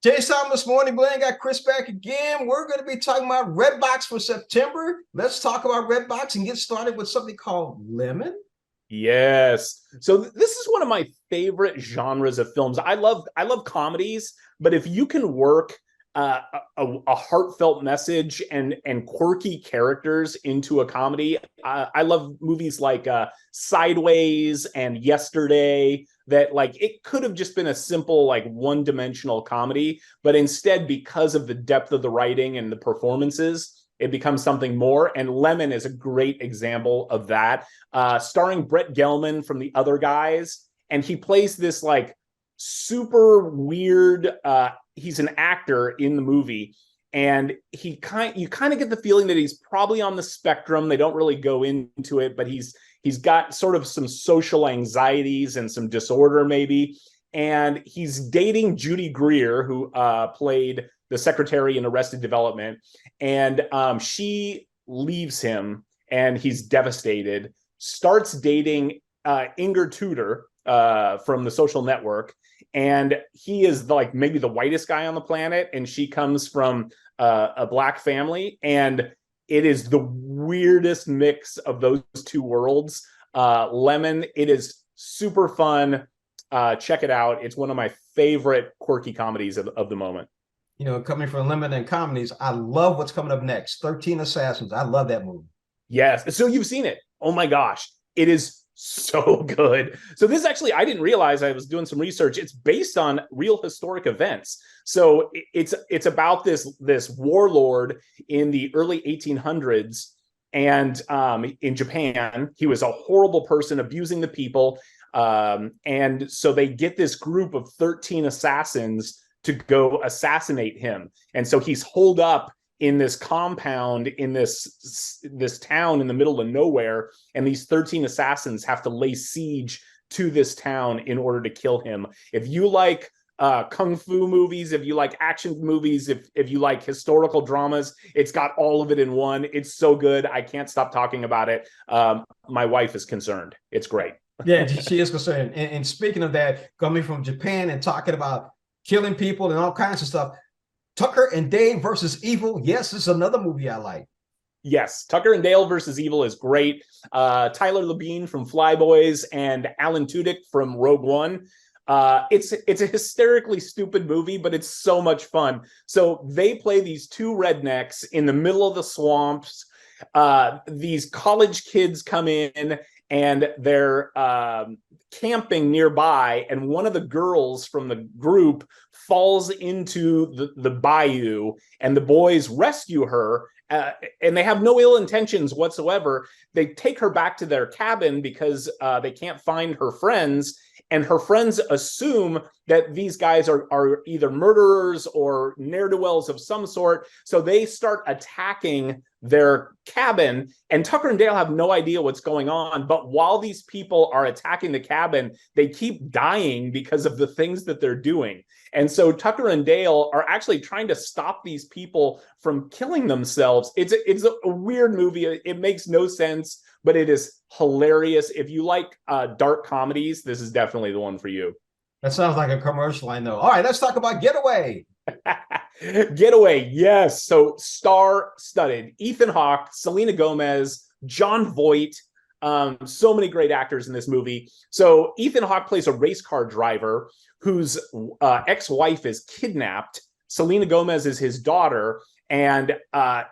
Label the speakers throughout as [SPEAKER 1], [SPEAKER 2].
[SPEAKER 1] Jason, this morning, Blaine got Chris back again. We're going to be talking about Redbox for September. Let's talk about Redbox and get started with something called Lemon.
[SPEAKER 2] Yes. So this is one of my favorite genres of films. I love comedies, but if you can work a heartfelt message and quirky characters into a comedy, I love movies like Sideways and Yesterday. That like it could have just been a simple like one-dimensional comedy, but instead, because of the depth of the writing and the performances, it becomes something more. And Lemon is a great example of that, starring Brett Gelman from The Other Guys. And he plays this like super weird, he's an actor in the movie. And you kind of get the feeling that he's probably on the spectrum. They don't really go into it, but he's got sort of some social anxieties and some disorder maybe. And he's dating Judy Greer, who played the secretary in Arrested Development. And she leaves him and he's devastated, starts dating Inger Tudor from The Social Network. And he is like maybe the whitest guy on the planet. And she comes from a black family. And it is the weirdest mix of those two worlds. Lemon, it is super fun. Check it out. It's one of my favorite quirky comedies of the moment.
[SPEAKER 1] You know, coming from Lemon and comedies, I love what's coming up next. 13 Assassins. I love that movie.
[SPEAKER 2] Yes. So you've seen it. Oh my gosh. It is so good. So this actually, I didn't realize. I was doing some research. It's based on real historic events. So it's about this warlord in the early 1800s. And in Japan, he was a horrible person, abusing the people. And so they get this group of 13 assassins to go assassinate him. And so he's holed up in this compound in this town in the middle of nowhere, and these 13 assassins have to lay siege to this town in order to kill him. If you like kung fu movies, if you like action movies, if you like historical dramas, it's got all of it in one. It's so good. I can't stop talking about it. My wife is concerned. It's great.
[SPEAKER 1] Yeah, she is concerned. And speaking of that, coming from Japan and talking about killing people and all kinds of stuff, Tucker and Dave versus Evil. Yes, it's another movie I like.
[SPEAKER 2] Yes, Tucker and Dale versus Evil is great. Tyler Labine from Flyboys and Alan Tudyk from Rogue One. It's a hysterically stupid movie, but it's so much fun. So they play these two rednecks in the middle of the swamps. These college kids come in and they're camping nearby, and one of the girls from the group falls into the bayou, and the boys rescue her, and they have no ill intentions whatsoever. They take her back to their cabin because they can't find her friends, and her friends assume that these guys are either murderers or ne'er-do-wells of some sort. So they start attacking their cabin, and Tucker and Dale have no idea what's going on. But while these people are attacking the cabin, they keep dying because of the things that they're doing. And so Tucker and Dale are actually trying to stop these people from killing themselves. It's a weird movie. It makes no sense, but it is hilarious. If you like dark comedies, this is definitely the one for you.
[SPEAKER 1] That sounds like a commercial, I know. All right, let's talk about Getaway.
[SPEAKER 2] Getaway, yes. So star-studded. Ethan Hawke, Selena Gomez, Jon Voight. So many great actors in this movie. So Ethan Hawke plays a race car driver whose ex-wife is kidnapped. Selena Gomez is his daughter. And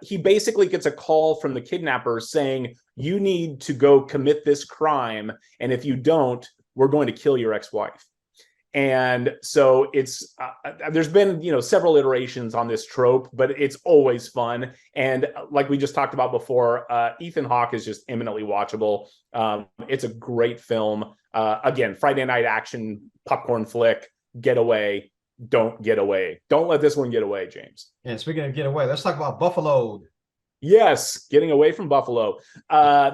[SPEAKER 2] he basically gets a call from the kidnappers saying, you need to go commit this crime. And if you don't, we're going to kill your ex-wife. And so it's there's been several iterations on this trope, but it's always fun. And like we just talked about before, Ethan Hawke is just eminently watchable. It's a great film. Again, Friday night action popcorn flick. Getaway. Don't get away. Don't let this one get away, James.
[SPEAKER 1] And speaking of Getaway, let's talk about Buffalo.
[SPEAKER 2] Yes, Getting Away from Buffalo.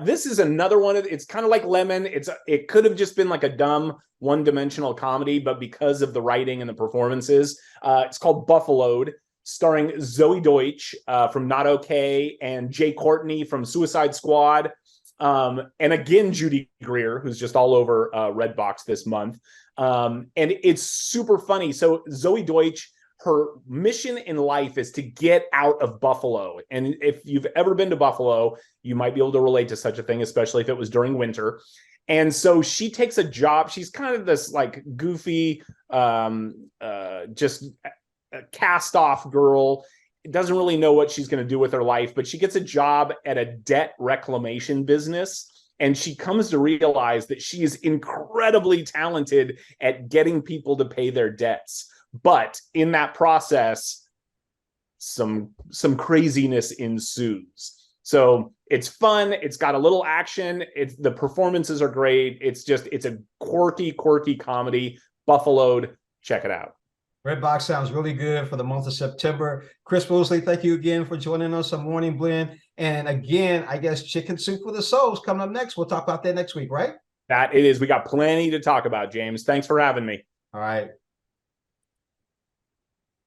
[SPEAKER 2] This is another one. It's kind of like Lemon. It could have just been like a dumb one-dimensional comedy, but because of the writing and the performances, it's called Buffaloed, starring Zoe Deutsch from Not Okay and Jay Courtney from Suicide Squad. And again, Judy Greer, who's just all over Redbox this month. And it's super funny. So Zoe Deutsch her mission in life is to get out of Buffalo. And if you've ever been to Buffalo, you might be able to relate to such a thing, especially if it was during winter. And so she takes a job. She's kind of this like goofy, just a cast off girl. Doesn't really know what she's going to do with her life, but she gets a job at a debt reclamation business. And she comes to realize that she is incredibly talented at getting people to pay their debts. But in that process, some craziness ensues. So it's fun. It's got a little action. The performances are great. It's a quirky comedy. Buffaloed. Check it out.
[SPEAKER 1] Redbox sounds really good for the month of September. Chris Mosley, thank you again for joining us on Morning Blend. And again, I guess Chicken Soup for the Souls coming up next. We'll talk about that next week, right?
[SPEAKER 2] That it is. We got plenty to talk about, James. Thanks for having me.
[SPEAKER 1] All right.